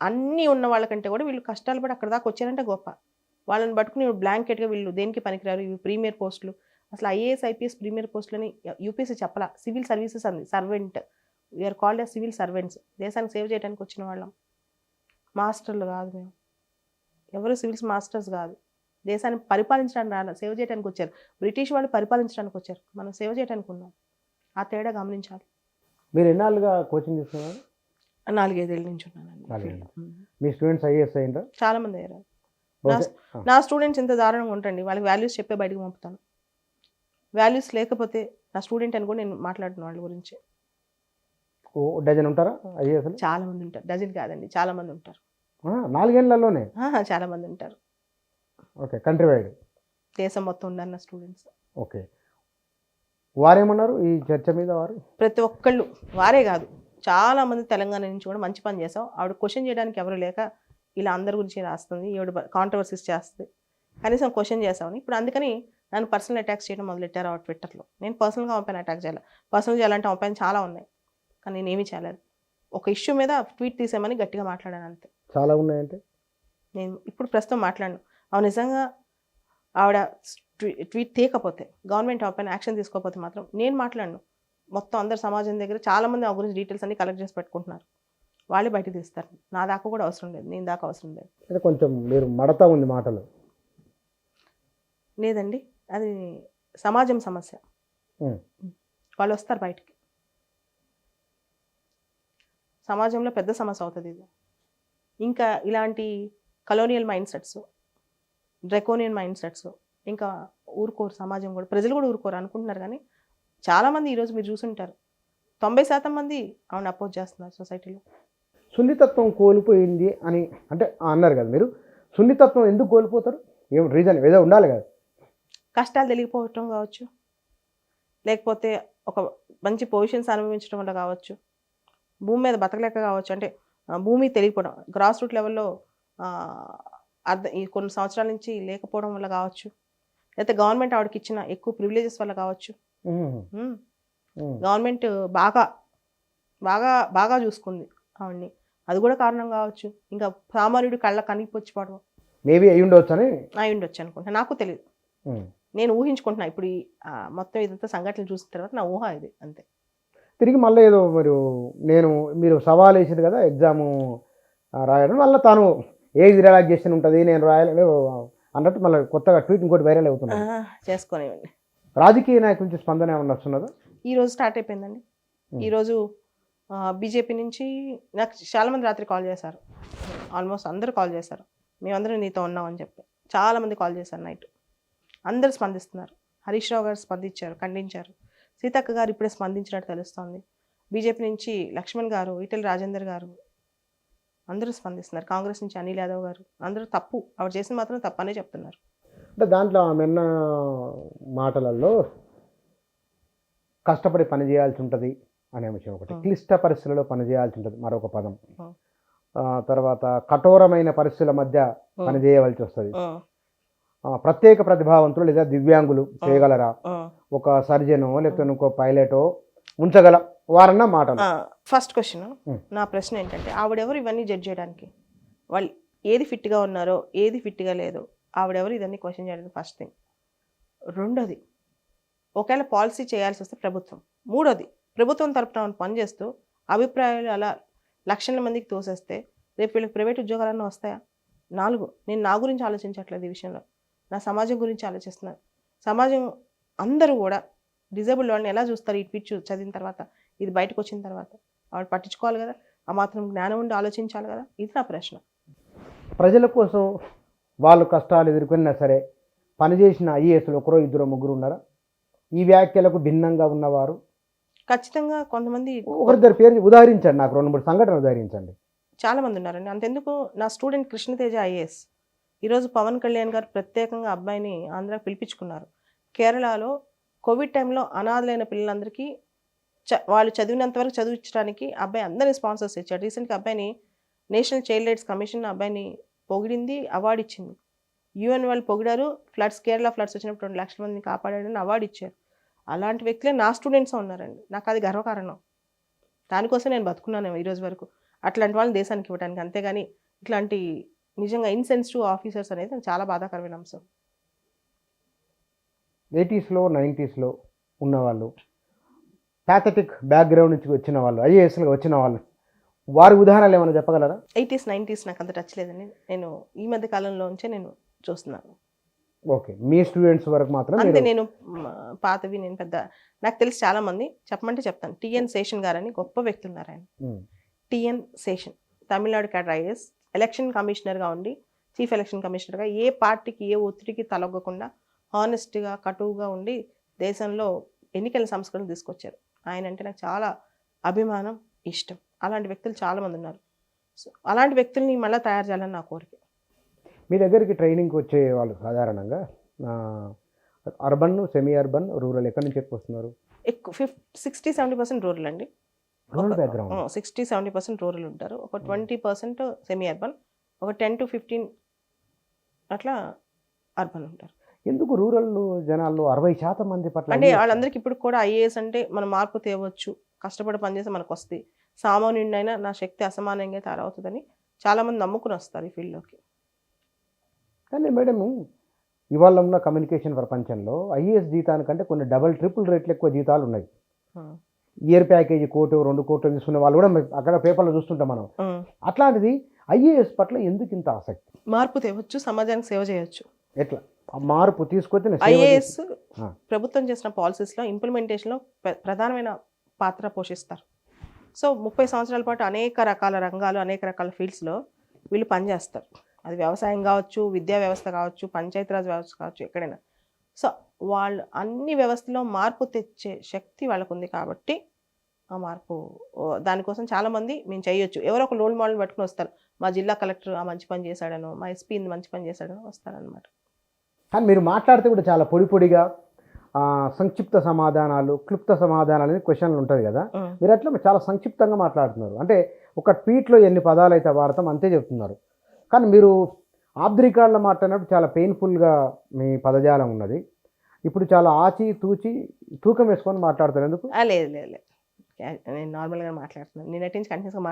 అన్నీ ఉన్న వాళ్ళకంటే కూడా వీళ్ళు కష్టాలు పడి అక్కడ దాకా వచ్చారంటే గొప్ప. వాళ్ళని పట్టుకుని బ్లాంకెట్గా వీళ్ళు దేనికి పనికిరారు, ఇవి ప్రీమియర్ పోస్టులు. అసలు ఐఏఎస్ ఐపీఎస్ ప్రీమియర్ పోస్టులని యూపీఎస్సీ చెప్పలా. సివిల్ సర్వీసెస్ అంది, servant. We're called as civil servants. దేశానికి సేవ్ చేయడానికి వచ్చిన వాళ్ళం, మాస్టర్లు కాదు మేము. ఎవరు సివిల్స్ మాస్టర్స్ కాదు. దేశాన్ని పరిపాలించడానికి రాలే, సేవ చేయడానికి వచ్చారు. బ్రిటిష్ వాళ్ళు పరిపాలించడానికి వచ్చారు, మనం సేవ చేయడానికి ఉన్నాం. ఆ తేడా గమనించాలి. మీరు ఎన్నాళ్ళుగా కోచింగ్ తీసుకున్నారు? 4-5 ఏళ్ళ నుంచి ఉన్నానండి. 4 ఏళ్ళు. మీ స్టూడెంట్స్ ఐఏఎస్ అయ్యిందా? చాలా మంది అయ్యారు. బహుశా నా స్టూడెంట్స్ ఇంత దారుణంగా ఉంటుంది. వాళ్ళకి వాల్యూస్ చెప్పే బయటకు పంపుతాను. వాల్యూస్ లేకపోతే నా స్టూడెంట్ అని కూడా నేను మాట్లాడుతున్నాను వాళ్ళ గురించి. డజన్ ఉంటారా ఐఏఎస్? చాలా మంది ఉంటారు. డజన్ కాదండి, చాలా మంది ఉంటారు. 4 ఏళ్లలోనే చాలా మంది ఉంటారు. ఓకే, కంట్రీ వైడ్, దేశం మొత్తం ఉన్నారు నా స్టూడెంట్స్. ఓకే. వారేమన్నారు ఈ చర్చ మీద? వారు ప్రతి ఒక్కళ్ళు, వారే కాదు, చాలా మంది తెలంగాణ నుంచి కూడా మంచి పని చేసాం. ఆవిడ క్వశ్చన్ చేయడానికి ఎవరు లేక ఇలా అందరి గురించి రాస్తుంది, ఈవిడ కాంట్రవర్సీస్ చేస్తుంది, కనీసం క్వశ్చన్ చేసామని. ఇప్పుడు అందుకని నన్ను పర్సనల్ అటాక్స్ చేయడం మొదలెట్టారు ఆ ట్విట్టర్లో. నేను పర్సనల్గా పంపాను, అటాక్ చేయాలి. పర్సనల్ చేయాలంటే పంపాను, చాలా ఉన్నాయి, కానీ నేను ఏమీ చేయలేదు. ఒక ఇష్యూ మీద ట్వీట్ తీసామని గట్టిగా మాట్లాడాను అంతే. చాలా ఉన్నాయంటే నేను ఇప్పుడు ప్రస్తుతం మాట్లాడను. అవును, నిజంగా ఆవిడ ట్వీట్ తీయకపోతే, గవర్నమెంట్ పైన యాక్షన్ తీసుకోకపోతే మాత్రం నేను మాట్లాడను. మొత్తం అందరు సమాజం దగ్గర చాలామంది ఆ గురించి డీటెయిల్స్ అన్ని కలెక్ట్ చేసి పెట్టుకుంటున్నారు, వాళ్ళే బయటకు తీస్తారు. నా దాకా కూడా అవసరం లేదు, నేను దాకా అవసరం లేదు. అంటే కొంచెం మీరు మడతా ఉంది మాటలు. లేదండి, అది సమాజం సమస్య. వాళ్ళు వస్తారు బయటికి, సమాజంలో పెద్ద సమస్య అవుతుంది ఇది. ఇంకా ఇలాంటి colonial mind sets, draconian mind sets ఇంకా ఊరుకోరు. సమాజం కూడా, ప్రజలు కూడా ఊరుకోరు అనుకుంటున్నారు. కానీ చాలామంది ఈరోజు మీరు చూసుంటారు, 90% మంది ఆవిడ అపోజ్ చేస్తున్నారు సొసైటీలో. సున్నితత్వం కోల్పోయింది అని అంటే అన్నారు కదా మీరు. సున్నితత్వం ఎందుకు కోల్పోతారు? ఏం రీజన్ ఏదో ఉండాలి కదా. కష్టాలు తెలియకపోవటం కావచ్చు, లేకపోతే ఒక మంచి పొజిషన్స్ అనుభవించడం వల్ల కావచ్చు, భూమి మీద బతకలేక కావచ్చు. అంటే భూమి తెలియకపోవడం, గ్రాస్ రూట్ లెవెల్లో ఈ కొన్ని సంవత్సరాల నుంచి లేకపోవడం వల్ల కావచ్చు, లేకపోతే గవర్నమెంట్ ఆవిడకి ఇచ్చిన ఎక్కువ ప్రివిలేజెస్ వల్ల కావచ్చు. గవర్నమెంట్ బాగా బాగా బాగా చూసుకుంది ఆవిడ్ని, అది కూడా కారణం కావచ్చు. ఇంకా సామాన్యుడు కళ్ళ కనిపించిపోవడం మేబీ అయి ఉండొచ్చు అని అనుకుంటున్నా. నాకు తెలియదు, నేను ఊహించుకుంటున్నా. ఇప్పుడు మొత్తం ఇదంతా సంఘటనలు చూసిన తర్వాత నా ఊహ ఇది అంతే. తిరిగి మళ్ళీ ఏదో మీరు సవాల్ వేసింది కదా ఎగ్జాము రాయడం వల్ల తాను ఏజ్ రిలాక్సేషన్ ఉంటుంది, నేను రాయలేదు అన్నట్టు మళ్ళీ కొత్తగా ట్వీట్ ఇంకోటి వైరల్ అవుతుంది. చేసుకోనివ్వండి. రాజకీయ నాయకుల నుంచి స్పందన ఏమన్నా వస్తున్నదా? ఈరోజు స్టార్ట్ అయిపోయిందండి. ఈరోజు బీజేపీ నుంచి నాకు చాలామంది రాత్రి కాల్ చేశారు, ఆల్మోస్ట్ అందరూ కాల్ చేశారు. మేమందరం నీతో ఉన్నామని చెప్పి చాలామంది కాల్ చేశారు నైట్. అందరూ స్పందిస్తున్నారు. హరీష్ రావు గారు స్పందించారు, ఖండించారు. సీతక్క గారు ఇప్పుడే స్పందించినట్టు తెలుస్తోంది. బీజేపీ నుంచి లక్ష్మణ్ గారు, ఈటెల రాజేందర్ గారు అందరూ స్పందిస్తున్నారు. కాంగ్రెస్ నుంచి అనిల్ యాదవ్ గారు, అందరూ తప్పు ఆవిడ చేసిన మాత్రం తప్పనే చెప్తున్నారు. అంటే దాంట్లో ఆమెన్న మాటలలో కష్టపడి పని చేయాల్సి ఉంటుంది అనే విషయం ఒకటి, క్లిష్ట పరిస్థితులలో పనిచేయాల్సి ఉంటుంది మరొక పదం, తర్వాత కఠోరమైన పరిస్థితుల మధ్య పనిచేయవలసి వస్తుంది, ప్రత్యేక ప్రతిభావంతులు లేదా దివ్యాంగులు చేయగలరా, ఒక సర్జనో లేకపోతే ఇంకో పైలటో ఉంచగల వారన్న మాటలు. ఫస్ట్ క్వశ్చన్, నా ప్రశ్న ఏంటంటే ఆవిడెవరు ఇవన్నీ జడ్జ్ చేయడానికి? వాళ్ళు ఏది ఫిట్గా ఉన్నారో ఏది ఫిట్గా లేదో ఆవిడెవరు ఇదన్నీ క్వశ్చన్ చేయడానికి? First thing. రెండోది, ఒకవేళ పాలసీ చేయాల్సి వస్తే ప్రభుత్వం. మూడోది, ప్రభుత్వం తరపున పనిచేస్తూ అభిప్రాయాలు అలా లక్షల మందికి తోసేస్తే రేపు వీళ్ళకి ప్రైవేట్ ఉద్యోగాలన్నీ వస్తాయా? 4, నేను నా గురించి ఆలోచించట్లేదు ఈ విషయంలో, నా సమాజం గురించి ఆలోచిస్తున్నాను. సమాజం అందరూ కూడా డిజేబుల్డ్ వాళ్ళని ఎలా చూస్తారు? ఈ ట్వీట్ చదివిన తర్వాత, ఇది బయటకు వచ్చిన తర్వాత ఆవిడ పట్టించుకోవాలి కదా, ఆ మాత్రం జ్ఞానం ఉండి ఆలోచించాలి కదా. ఇది నా ప్రశ్న. ప్రజల కోసం వాళ్ళు కష్టాలు ఎదుర్కొన్నా సరే పనిచేసిన ఐఏఎస్లు ఒకరో ఇద్దరు ముగ్గురు ఉన్నారా ఈ వ్యాఖ్యలకు భిన్నంగా ఉన్నవారు? ఖచ్చితంగా కొంతమంది. ఒకరిద్దరు పేరు ఉదాహరించండి, నాకు 2-3 సంఘటనలు ఉదాహరించండి. చాలా మంది ఉన్నారండి. అంతెందుకు, నా స్టూడెంట్ కృష్ణతేజ ఐఏఎస్ ఈరోజు పవన్ కళ్యాణ్ గారు ప్రత్యేకంగా అబ్బాయిని ఆంధ్రాకి పిలిపించుకున్నారు. కేరళలో కోవిడ్ టైంలో అనాథలైన పిల్లలందరికీ వాళ్ళు చదివినంత వరకు చదివించడానికి అబ్బాయి అందరినీ స్పాన్సర్స్ ఇచ్చాడు. రీసెంట్గా అబ్బాయిని నేషనల్ చైల్డ్ రైట్స్ కమిషన్ అబ్బాయిని పొగిడింది, అవార్డు ఇచ్చింది. యూఎన్ వాళ్ళు పొగిడారు. కేరళ ఫ్లడ్స్ వచ్చినప్పుడు 2 లక్షల మందిని కాపాడాడని అవార్డు ఇచ్చారు. అలాంటి వ్యక్తులే నా స్టూడెంట్స్ ఉన్నారండి. నాకు అది గర్వకారణం. దానికోసం నేను బతుకున్నాను ఈరోజు వరకు. అట్లాంటి వాళ్ళని దేశానికి ఇవ్వడానికి, అంతేగాని ఇట్లాంటి నిజంగా ఇన్సెన్సిటివ్ ఆఫీసర్స్ అనేది నాకు చాలా బాధాకరమైన అంశం. 80స్లో 90స్లో ఉన్నవాళ్ళు, ప్యాథటిక్ బ్యాక్గ్రౌండ్ నుంచి వచ్చిన వాళ్ళు, ఐఏఎస్లుగా వచ్చిన వాళ్ళు, వారి ఉదాహరణలు ఏమైనా చెప్పగలరా? 80s 90s నాకు అంత టచ్ లేదండి. నేను ఈ మధ్య కాలంలోంచే నేను చూస్తున్నాను. ఓకే, మీ స్టూడెంట్స్ వరకు మాత్రం అంతే. మీరు- నేను పాతవి నేను పెద్ద నాకు తెలిసి చాలా మంది చెప్పమంటే చెప్తాను. టిఎన్ శేషన్ గారని గొప్ప వ్యక్తి ఉన్నారు ఆయన. ఉమ్, TN Seshan Tamil Nadu cadre IAS, election కమిషనర్గా ఉండి, చీఫ్ ఎలక్షన్ కమిషనర్గా ఏ పార్టీకి ఏ ఒత్తిడికి తలొగ్గకుండా హానెస్ట్గా కటువుగా ఉండి దేశంలో ఎన్నికల సంస్కరణలు తీసుకొచ్చారు. ఆయన అంటే నాకు చాలా అభిమానం, ఇష్టం. అలాంటి వ్యక్తులు చాలామంది ఉన్నారు. సో అలాంటి వ్యక్తుల్ని మళ్ళీ తయారు చేయాలని నా కోరిక. మీ దగ్గరికి ట్రైనింగ్కి వచ్చే వాళ్ళు సాధారణంగా అర్బన్, సెమీ అర్బన్, రూరల్ ఎక్కడి నుంచి ఎక్కువ వస్తున్నారు? ఎక్కువ 60-70% రూరల్ అండి. Rural background. 60-70% రూరల్ ఉంటారు. ఒక 20% సెమీ అర్బన్, ఒక 10-15 అట్లా అర్బన్ ఉంటారు. ఎందుకు రూరల్ జనాల్లో 60% మంది పట్ల అంటే వాళ్ళందరికీ ఇప్పుడు కూడా ఐఏఎస్ అంటే మనం మార్పు తేవచ్చు, కష్టపడి పనిచేస్తే మనకు వస్తుంది, సామాన్యుడినైనా నా శక్తి అసమానంగా తయారవుతుందని చాలామంది నమ్ముకుని వస్తారు ఈ ఫీల్డ్లోకి. కానీ మేడం, ఇవాళ ఉన్న కమ్యూనికేషన్ ప్రపంచంలో ఐఏఎస్ జీతానికంటే కొన్ని డబల్ ట్రిపుల్ రేట్లు ఎక్కువ జీతాలు ఉన్నాయి. ఇయర్ ప్యాకేజీ 1-2 కోట్లు తీసుకునే వాళ్ళు కూడా అక్కడ పేపర్లో చూస్తుంటాం మనం. అట్లాంటిది ఐఏఎస్ పట్ల ఎందుకు ఇంత ఆసక్తి? మార్పు తేవచ్చు, సమాజానికి సేవ చేయొచ్చు. ఎట్లా ఆ మార్పు తీసుకొచ్చి ఐఏఎస్ ప్రభుత్వం చేసిన పాలసీస్లో ఇంప్లిమెంటేషన్లో ప్రధానమైన పాత్ర పోషిస్తారు. సో 30 సంవత్సరాల పాటు అనేక రకాల రంగాలు, అనేక రకాల ఫీల్డ్స్లో వీళ్ళు పనిచేస్తారు. అది వ్యవసాయం కావచ్చు, విద్యా వ్యవస్థ కావచ్చు, పంచాయతీరాజ్ వ్యవస్థ కావచ్చు, ఎక్కడైనా. సో వాళ్ళు అన్ని వ్యవస్థలో మార్పు తెచ్చే శక్తి వాళ్ళకు ఉంది కాబట్టి ఆ మార్పు దానికోసం చాలామంది మేము చేయొచ్చు. ఎవరో ఒక రోల్ మోడల్ పట్టుకుని వస్తారు. మా జిల్లా కలెక్టర్ ఆ మంచి పని చేశాడనో, మా ఎస్పీ మంచి పని చేశాడనో వస్తారనమాట. కానీ మీరు మాట్లాడితే కూడా చాలా పొడిగా సంక్షిప్త సమాధానాలు, క్లుప్త సమాధానాలు అనేది క్వశ్చన్లు ఉంటుంది కదా, మీరు అట్లా చాలా సంక్షిప్తంగా మాట్లాడుతున్నారు. అంటే ఒక ట్వీట్లో ఎన్ని పదాలు అయితే వాడతాం అంతే చెప్తున్నారు. కానీ మీరు ఆఫ్ ది రికార్డ్లో మాట్లాడినప్పుడు చాలా పెయిన్ఫుల్గా మీ పదజాలం ఉన్నది. ఇప్పుడు చాలా ఆచి తూకం వేసుకొని మాట్లాడతారు. ఎందుకు? లేదు లేదు లేదు, నేను నార్మల్గా మాట్లాడుతున్నాను. నేను అటెన్స్ కంటిన్యూస్గా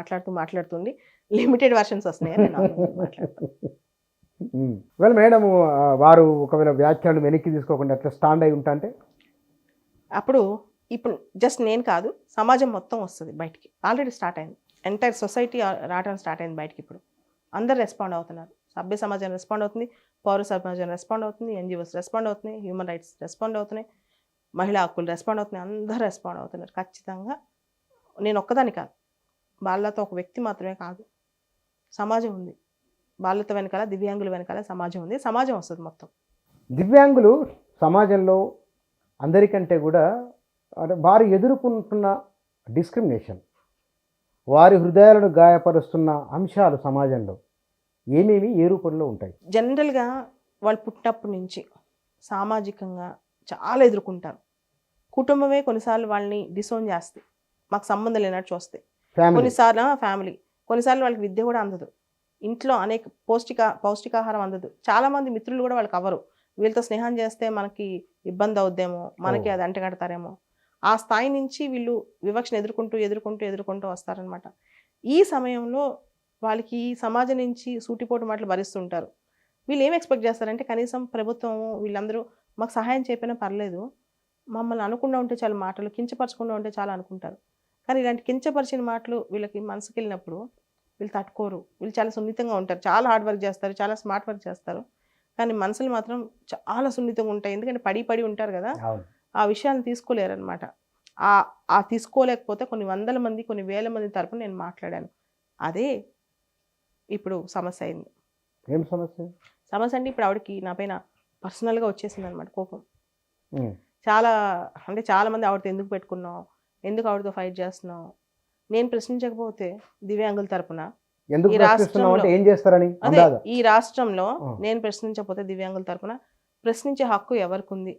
మాట్లాడుతుండి లిమిటెడ్ వర్షన్స్ వస్తున్నాయి, నేను నార్మల్గా మాట్లాడతాను. ఒకవేళ మేడం వారు ఒకవేళ వ్యాఖ్యలు వెనక్కి తీసుకోకుండా అట్లా స్టాండ్ అయి ఉంటా అంటే అప్పుడు ఇప్పుడు జస్ట్ నేను కాదు, సమాజం మొత్తం వస్తుంది బయటికి. ఆల్రెడీ స్టార్ట్ అయింది, ఎంటైర్ సొసైటీ రావడం స్టార్ట్ అయింది బయటికి. ఇప్పుడు అందరు రెస్పాండ్ అవుతున్నారు. సభ్య సమాజం రెస్పాండ్ అవుతుంది, పౌర సమాజం రెస్పాండ్ అవుతుంది, ఎన్జిఓస్ రెస్పాండ్ అవుతున్నాయి, హ్యూమన్ రైట్స్ రెస్పాండ్ అవుతున్నాయి, మహిళా హక్కులు రెస్పాండ్ అవుతున్నాయి, అందరూ రెస్పాండ్ అవుతున్నారు. ఖచ్చితంగా నేను ఒక్కదాని కాదు, వాళ్ళతో ఒక వ్యక్తి మాత్రమే కాదు, సమాజం ఉంది. బాధ్యత వెనకాల, దివ్యాంగుల వెనకాల సమాజం ఉంది. సమాజం వస్తుంది మొత్తం. దివ్యాంగులు సమాజంలో అందరికంటే కూడా వారు ఎదుర్కొంటున్న డిస్క్రిమినేషన్, వారి హృదయాలను గాయపరుస్తున్న అంశాలు సమాజంలో ఏమేమి ఏ రూపంలో ఉంటాయి? జనరల్గా వాళ్ళు పుట్టినప్పటి నుంచి సామాజికంగా చాలా ఎదుర్కొంటారు. కుటుంబమే కొన్నిసార్లు వాళ్ళని డిసోన్ చేస్తాయి, మాకు సంబంధం లేనట్టు చూస్తాయి. కొన్నిసార్లు ఫ్యామిలీ, కొన్నిసార్లు వాళ్ళకి విద్య కూడా అందదు, ఇంట్లో అనేక పౌష్టికాహారం అందదు. చాలామంది మిత్రులు కూడా వాళ్ళకి అవ్వరు. వీళ్ళతో స్నేహం చేస్తే మనకి ఇబ్బంది అవుద్దేమో, మనకి అది అంటగడతారేమో. ఆ స్థాయి నుంచి వీళ్ళు వివక్షను ఎదుర్కొంటూ వస్తారనమాట. ఈ సమయంలో వాళ్ళకి ఈ సమాజం నుంచి సూటిపోటు మాటలు భరిస్తుంటారు. వీళ్ళు ఏం ఎక్స్పెక్ట్ చేస్తారంటే కనీసం ప్రభుత్వం వీళ్ళందరూ మాకు సహాయం చేయకపోయినా పర్లేదు, మమ్మల్ని అనకుండా ఉంటే చాలా, మాటలు కించపరచకుండా ఉంటే చాలా అనుకుంటారు. కానీ ఇలాంటి కించపరిచిన మాటలు వీళ్ళకి మనసుకి వెళ్ళినప్పుడు వీళ్ళు తట్టుకోరు. వీళ్ళు చాలా సున్నితంగా ఉంటారు, చాలా హార్డ్ వర్క్ చేస్తారు, చాలా స్మార్ట్ వర్క్ చేస్తారు. కానీ మనసులు మాత్రం చాలా సున్నితంగా ఉంటాయి. ఎందుకంటే పడి ఉంటారు కదా, ఆ విషయాన్ని తీసుకోలేరు అనమాట. ఆ తీసుకోలేకపోతే కొన్ని వందల మంది, కొన్ని వేల మంది తరపున నేను మాట్లాడాను. అదే ఇప్పుడు సమస్య అయింది. ఏం సమస్య? సమస్య అంటే ఇప్పుడు ఆవిడకి నా పైన పర్సనల్గా వచ్చేసింది అనమాట కోపం. చాలా మంది ఆవిడతో ఎందుకు పెట్టుకున్నావు, ఎందుకు ఆవిడతో ఫైట్ చేస్తున్నావు, నేను ప్రశ్నించకపోతే దివ్యాంగుల తరపున ఈ రాష్ట్రంలో నేను ప్రశ్నించకపోతే దివ్యాంగుల తరపున ప్రశ్నించే హక్కు ఎవరికి ఉంది?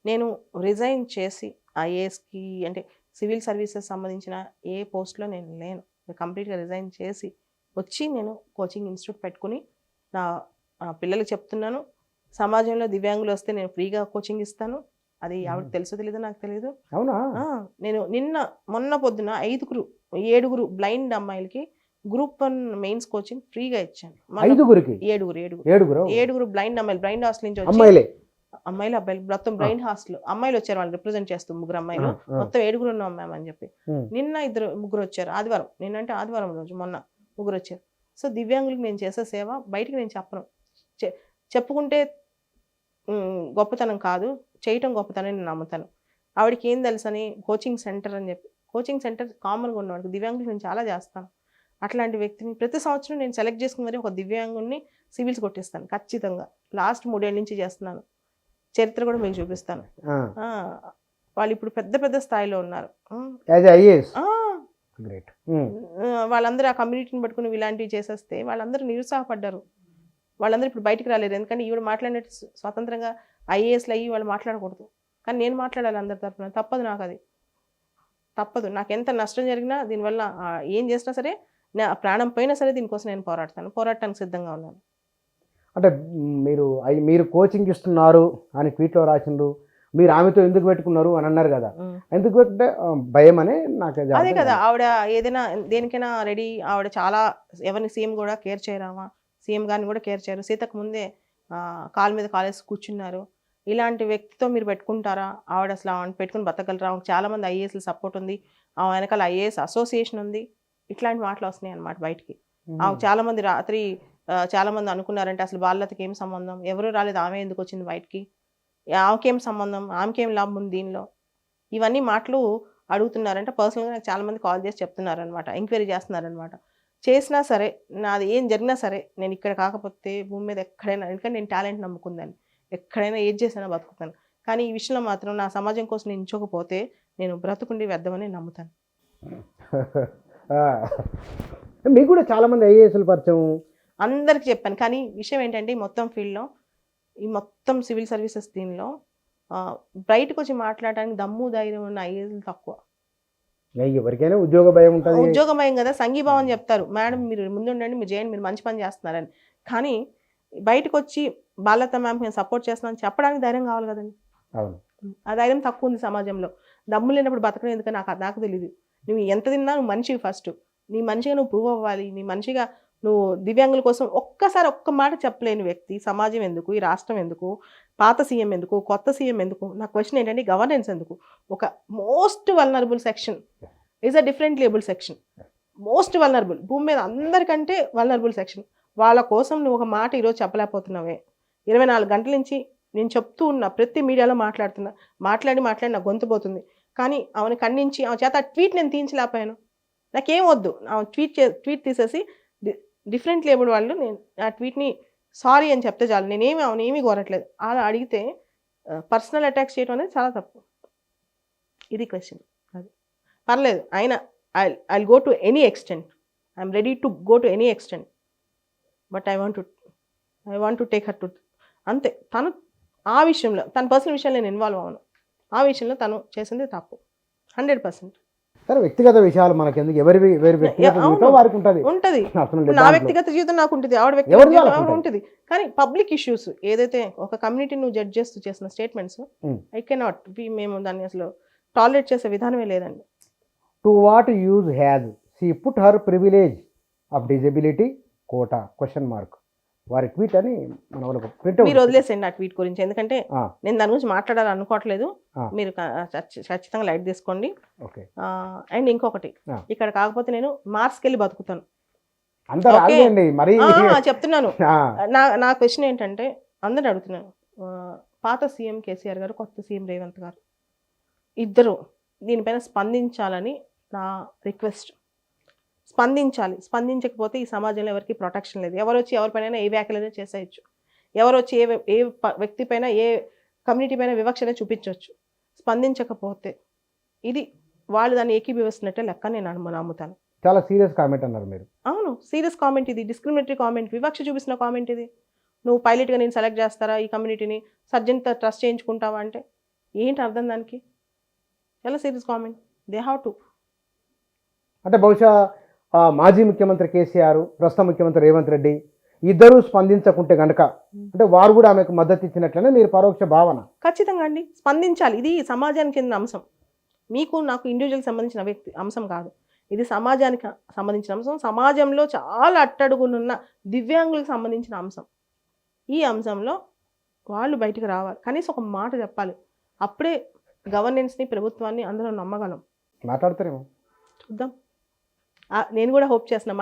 నేను రిజైన్ చేసి ఐఏఎస్కి అంటే సివిల్ సర్వీసెస్ సంబంధించిన ఏ పోస్ట్లో నేను లేను. కంప్లీట్గా రిజైన్ చేసి వచ్చి నేను కోచింగ్ ఇన్స్టిట్యూట్ పెట్టుకుని నా పిల్లలకి చెప్తున్నాను. సమాజంలో దివ్యాంగులు వస్తే నేను ఫ్రీగా కోచింగ్ ఇస్తాను. అది ఆవిడకి తెలుసో తెలీదో నాకు తెలియదు. అవునా? నేను మొన్న పొద్దున 7 బ్లైండ్ అమ్మాయిలకి గ్రూప్ 1 మెయిన్స్ కోచింగ్ ఫ్రీగా ఇచ్చాను. 5గురికి ఏడుగురు బ్లైండ్ హాస్టల్ నుంచి వచ్చి అమ్మాయిలే అమ్మాయిలు అబ్బాయిలు మొత్తం బ్లైండ్ హాస్టల్ అమ్మాయిలు వచ్చారు, వాళ్ళు రిప్రజెంట్ చేస్తూ 3 అమ్మాయిలు, మొత్తం 7 ఉన్నాం మ్యామ్ అని చెప్పి. నిన్న 2 వచ్చారు, ఆదివారం, నిన్నంటే ఆదివారం రోజు, మొన్న 3 వచ్చారు. సో దివ్యాంగులకు నేను చేసే సేవ బయటికి నేను చెప్పను, చెప్పుకుంటే గొప్పతనం కాదు, చేయటం గొప్పతనం నేను నమ్ముతాను. ఆవిడకి ఏం తెలుసు అని కోచింగ్ సెంటర్ అని చెప్పి, కోచింగ్ సెంటర్ కామన్గా ఉన్నవాడికి దివ్యాంగులకు నేను చాలా చేస్తాను. అట్లాంటి వ్యక్తిని ప్రతి సంవత్సరం నేను సెలెక్ట్ చేసుకుని మరి ఒక దివ్యాంగుని సివిల్స్ కొట్టిస్తాను ఖచ్చితంగా. లాస్ట్ 3 ఏళ్ళ నుంచి చేస్తున్నాను, చరిత్ర కూడా మీకు చూపిస్తాను. వాళ్ళు ఇప్పుడు పెద్ద పెద్ద స్థాయిలో ఉన్నారు. వాళ్ళందరూ ఆ కమ్యూనిటీని పట్టుకుని ఇలాంటివి చేసేస్తే వాళ్ళందరూ నిరుత్సాహపడ్డారు. వాళ్ళందరూ ఇప్పుడు బయటికి రాలేరు, ఎందుకంటే ఈవిడ మాట్లాడినట్టు స్వతంత్రంగా ఐఏఎస్లు అయ్యి వాళ్ళు మాట్లాడకూడదు. కానీ నేను మాట్లాడాలి అందరి తరఫున, తప్పదు నాకు, అది తప్పదు. నాకు ఎంత నష్టం జరిగినా దీనివల్ల ఏం చేసినా సరే, నా ప్రాణం పోయినా సరే దీనికోసం నేను పోరాడటానికి సిద్ధంగా ఉన్నాను. అంటే మీరు కోచింగ్ ఇస్తున్నారు అని ట్వీట్లో రాసిండ్రు, మీరు ఆమెతో ఎందుకు పెట్టుకున్నారు అని అన్నారు కదా, ఎందుకు పెట్టుకుంటే భయం అనే నాకు అదే కదా. ఆవిడ ఏదైనా దేనికైనా రెడీ, ఆవిడ చాలా ఎవరిని సీఎం కూడా కేర్ చేయరామా, సీఎం గారిని కూడా కేర్ చేయరు. సీతకు ముందే కాలు మీద కాలేసి కూర్చున్నారు. ఇలాంటి వ్యక్తితో మీరు పెట్టుకుంటారా? ఆవిడ అసలు ఆవిడ పెట్టుకుని బతకగలరా? చాలా మంది ఐఏఎస్లు సపోర్ట్ ఉంది, ఆ వెనకాల ఐఏఎస్ అసోసియేషన్ ఉంది. ఇట్లాంటి మాటలు వస్తున్నాయి అన్నమాట బయటికి. చాలా మంది రాత్రి చాలా మంది అనుకున్నారంటే అసలు బాలలతకి ఏం సంబంధం, ఎవరు రాలేదు, ఆమె ఎందుకు వచ్చింది బయటికి, ఆమెకేం సంబంధం, ఆమెకేం లాభం ఉంది దీనిలో, ఇవన్నీ మాటలు అడుగుతున్నారంటే పర్సనల్గా నాకు చాలా మంది కాల్ చేసి చెప్తున్నారనమాట, ఎంక్వైరీ చేస్తున్నారనమాట. చేసినా సరే, నాది ఏం జరిగినా సరే, నేను ఇక్కడ కాకపోతే భూమి మీద ఎక్కడైనా, ఎందుకంటే నేను టాలెంట్ నమ్ముకుందాన్ని, ఎక్కడైనా ఏది చేసినా బతుకుతాను. కానీ ఈ విషయంలో మాత్రం నా సమాజం కోసం నేను ఎంచుకోకపోతే నేను బ్రతుకుండి వ్యర్థమని నమ్ముతాను. మీకు కూడా చాలా మంది ఐఏఎస్లు పరిచయం, అందరికి చెప్పాను. కానీ విషయం ఏంటంటే ఈ మొత్తం ఫీల్డ్లో, ఈ మొత్తం సివిల్ సర్వీసెస్ దీనిలో బయటకు వచ్చి మాట్లాడడానికి దమ్ము ధైర్యం ఉన్న ఐఏఎస్లు తక్కువ. ఎవరికైనా ఉద్యోగ భయం ఉంటుంది, ఉద్యోగ భయం కదా, సంఘీభావం చెప్తారు, మేడం మీరు ముందు ఉండండి, మీరు చేయండి, మీరు మంచి పని చేస్తున్నారని. కానీ బయటకు వచ్చి బాలత మ్యామ్ నేను సపోర్ట్ చేస్తున్నాను చెప్పడానికి ధైర్యం కావాలి కదండి. ఆ ధైర్యం తక్కువ ఉంది సమాజంలో. దమ్ము లేనప్పుడు బతకడం ఎందుకని నాకు తెలియదు. నువ్వు ఎంత తిన్నా నువ్వు మనిషివి, ఫస్ట్ నీ మనిషిగా నువ్వు ప్రూవ్ అవ్వాలి. నీ మనిషిగా నువ్వు దివ్యాంగుల కోసం ఒక్క మాట చెప్పలేని వ్యక్తి సమాజం ఎందుకు, ఈ రాష్ట్రం ఎందుకు, పాత సీఎం ఎందుకు, కొత్త సీఎం ఎందుకు? నా క్వశ్చన్ ఏంటంటే గవర్నెన్స్ ఎందుకు? ఒక most vulnerable section is a different label section, most vulnerable, భూమి మీద అందరికంటే వల్నరబుల్ సెక్షన్. వాళ్ళ కోసం నువ్వు ఒక మాట ఈరోజు చెప్పలేకపోతున్నావే. 24 గంటల నుంచి నేను చెప్తూ ఉన్నా, ప్రతి మీడియాలో మాట్లాడుతున్నా, మాట్లాడి నా గొంతు పోతుంది. కానీ ఆమెను ఖండించి ఆమె చేత ట్వీట్ నేను తీయించలేకపోయాను. నాకేం వద్దు, ఆమె ట్వీట్ తీసేసి డిఫరెంట్ లేబుల్ వాళ్ళు నేను ఆ ట్వీట్ని సారీ అని చెప్తే చాలు, ఆమె ఏమీ కోరట్లేదు. అలా అడిగితే పర్సనల్ అటాక్స్ చేయడం అనేది చాలా తప్పు. ఇది క్వశ్చన్. అది పర్లేదు, అయినా I go to any extent, I'm ready to go to any extent, but I want to take her to, అంతే. తను ఆ విషయంలో, తన పర్సనల్ విషయంలో నేను ఇన్వాల్వ్ అవ్వను. ఆ విషయంలో తను చేసింది తప్పు 100%. సరే, వ్యక్తిగత విషయాలు మనకి ఎందుకు, వారికి ఉంటుంది. నా వ్యక్తిగత జీవితం నాకు ఉంటుంది, ఆవిడ వ్యక్తిగత జీవితం ఉంటుంది. కానీ పబ్లిక్ ఇష్యూస్ ఏదైతే ఒక కమ్యూనిటీ నువ్వు జడ్జ్ చేస్తూ చేసిన స్టేట్మెంట్స్, ఐ కెనాట్, మేము దాన్ని అసలు టాలరేట్ చేసే విధానమే లేదండి. To what use has she put her privilege of disability quota ? వారి ట్వీట్ అని మన వాళ్ళకు ప్రింట్ మీరు వదిలేసండి ఆ ట్వీట్ గురించి, ఎందుకంటే నేను దాని గురించి మాట్లాడాలనుకోవట్లేదు. మీరు ఖచ్చితంగా లైట్ తీసుకోండి. అండ్ ఇంకొకటి, ఇక్కడ కాకపోతే నేను మార్స్కి వెళ్ళి బతుకుతాను, చెప్తున్నాను. నా క్వశ్చన్ ఏంటంటే, అందరిని అడుగుతున్నాను, పాత సీఎం కేసీఆర్ గారు, కొత్త సీఎం రేవంత్ గారు, ఇద్దరు దీనిపైన స్పందించాలని నా రిక్వెస్ట్. స్పందించకపోతే ఈ సమాజంలో ఎవరికి ప్రొటెక్షన్ లేదు. ఎవరు వచ్చి ఎవరిపైన ఏ వ్యాఖ్యలైనా చేసేయచ్చు, ఎవరు వచ్చి ఏ వ్యక్తి పైన, ఏ కమ్యూనిటీ పైన వివక్షనే చూపించవచ్చు. స్పందించకపోతే ఇది వాళ్ళు దాన్ని ఏకీభవిస్తున్నట్టే లెక్క నేను నమ్ముతాను. చాలా సీరియస్ కామెంట్ అన్నారు మీరు. అవును, సీరియస్ కామెంట్ ఇది, డిస్క్రిమినేటరీ కామెంట్, వివక్ష చూపిస్తున్న కామెంట్ ఇది. నువ్వు పైలట్గా నేను సెలెక్ట్ చేస్తారా ఈ కమ్యూనిటీని, సర్జన్తో ట్రస్ట్ చేయించుకుంటావా అంటే ఏంటి అర్థం దానికి? చాలా serious comment. They have to. అంటే బహుశా మాజీ ముఖ్యమంత్రి కేసీఆర్, ప్రస్తుత ముఖ్యమంత్రి రేవంత్ రెడ్డి ఇద్దరూ స్పందించకుంటే గనక, అంటే వారు కూడా ఆమెకు మద్దతు ఇచ్చినట్లనే మీరు పరోక్ష భావన? ఖచ్చితంగా అండి, స్పందించాలి. ఇది సమాజానికి చెందిన అంశం, మీకు నాకు ఇండివిజువల్ సంబంధించిన వ్యక్తి అంశం కాదు. ఇది సమాజానికి సంబంధించిన అంశం, సమాజంలో చాలా అట్టడుగులున్న దివ్యాంగులకు సంబంధించిన అంశం. ఈ అంశంలో వాళ్ళు బయటకు రావాలి, కనీసం ఒక మాట చెప్పాలి. అప్పుడే గవర్నెన్స్ని, ప్రభుత్వాన్ని అందరం నమ్మగలం. మాట్లాడతారేమో చూద్దాం. నేను కూడా హోప్ చేస్తున్నా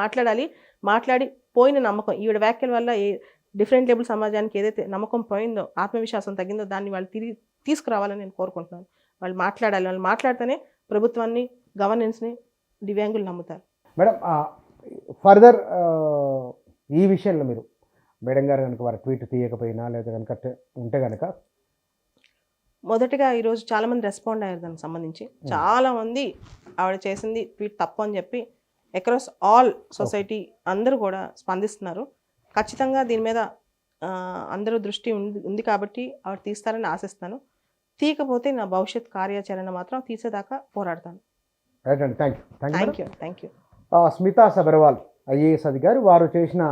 మాట్లాడి పోయిన నమ్మకం, ఈవిడ వ్యాఖ్యల వల్ల డిఫరెంట్ లేబుల్ సమాజానికి ఏదైతే నమ్మకం పోయిందో, ఆత్మవిశ్వాసం తగ్గిందో, దాన్ని వాళ్ళు తిరిగి తీసుకురావాలని నేను కోరుకుంటున్నాను. వాళ్ళు మాట్లాడాలి. వాళ్ళు మాట్లాడితేనే ప్రభుత్వాన్ని, గవర్నెన్స్ని దివ్యాంగులు నమ్ముతారు. మేడం, ఫర్దర్ ఈ విషయంలో మీరు మేడం గారు కనుక వారి ట్వీట్ తీయకపోయినా లేదా కనుక ఉంటే కనుక, మొదటిగా ఈరోజు చాలామంది రెస్పాండ్ అయ్యారు దానికి సంబంధించి. చాలామంది ఆవిడ చేసింది ట్వీట్ తప్పు అని చెప్పి అక్రాస్ ఆల్ సొసైటీ అందరూ కూడా స్పందిస్తున్నారు. ఖచ్చితంగా దీని మీద అందరూ దృష్టి ఉంది కాబట్టి ఆవిడ తీస్తారని ఆశిస్తాను. తీయకపోతే నా భవిష్యత్ కార్యాచరణ మాత్రం తీసేదాకా పోరాడతాను. రైట్ అండి, thank you. Smita Sabharwal IAS అధికారి వారు చేసిన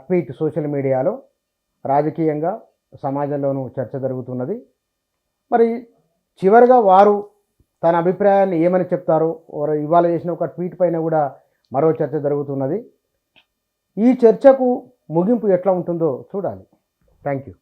ట్వీట్ సోషల్ మీడియాలో రాజకీయంగా సమాజంలోనూ చర్చ జరుగుతున్నది. మరి చివరిగా వారు తన అభిప్రాయాన్ని ఏమని చెప్తారో, ఇవాళ చేసిన ఒక ట్వీట్ పైన కూడా మరో చర్చ జరుగుతున్నది. ఈ చర్చకు ముగింపు ఎట్లా ఉంటుందో చూడాలి. Thank you.